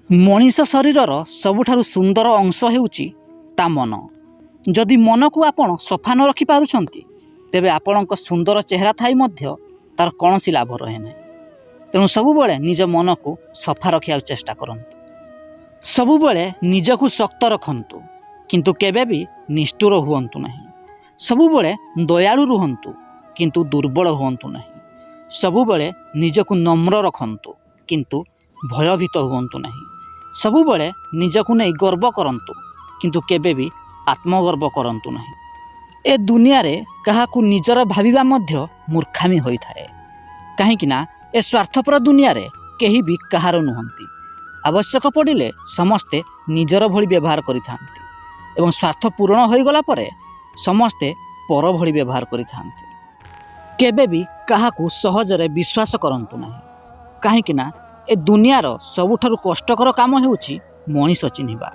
ମଣିଷ ଶରୀରର ସବୁଠାରୁ ସୁନ୍ଦର ଅଂଶ ହେଉଛି ତା ମନ। ଯଦି ମନକୁ ଆପଣ ସଫା ନ ରଖିପାରୁଛନ୍ତି ତେବେ ଆପଣଙ୍କ ସୁନ୍ଦର ଚେହେରା ଥାଇ ମଧ୍ୟ ତା'ର କୌଣସି ଲାଭ ରହେ ନାହିଁ। ତେଣୁ ସବୁବେଳେ ନିଜ ମନକୁ ସଫା ରଖିବାକୁ ଚେଷ୍ଟା କରନ୍ତୁ। ସବୁବେଳେ ନିଜକୁ ଶକ୍ତ ରଖନ୍ତୁ କିନ୍ତୁ କେବେ ବି ନିଷ୍ଠୁର ହୁଅନ୍ତୁ ନାହିଁ। ସବୁବେଳେ ଦୟାଳୁ ରୁହନ୍ତୁ କିନ୍ତୁ ଦୁର୍ବଳ ହୁଅନ୍ତୁ ନାହିଁ। ସବୁବେଳେ ନିଜକୁ ନମ୍ର ରଖନ୍ତୁ କିନ୍ତୁ ଭୟଭୀତ ହୁଅନ୍ତୁ ନାହିଁ। ସବୁବେଳେ ନିଜକୁ ନେଇ ଗର୍ବ କରନ୍ତୁ କିନ୍ତୁ କେବେ ବି ଆତ୍ମଗର୍ବ କରନ୍ତୁ ନାହିଁ। ଏ ଦୁନିଆରେ କାହାକୁ ନିଜର ଭାବିବା ମଧ୍ୟ ମୂର୍ଖାମି ହୋଇଥାଏ, କାହିଁକି ନା ଏ ସ୍ୱାର୍ଥପର ଦୁନିଆରେ କେହି ବି କାହାର ନୁହନ୍ତି। ଆବଶ୍ୟକ ପଡ଼ିଲେ ସମସ୍ତେ ନିଜର ଭଳି ବ୍ୟବହାର କରିଥାନ୍ତି ଏବଂ ସ୍ୱାର୍ଥ ପୂରଣ ହୋଇଗଲା ପରେ ସମସ୍ତେ ପର ଭଳି ବ୍ୟବହାର କରିଥାନ୍ତି। କେବେ ବି କାହାକୁ ସହଜରେ ବିଶ୍ୱାସ କରନ୍ତୁ ନାହିଁ, କାହିଁକି ନା ଏ ଦୁନିଆର ସବୁଠାରୁ କଷ୍ଟକର କାମ ହେଉଛି ମଣିଷ ଚିହ୍ନିବା।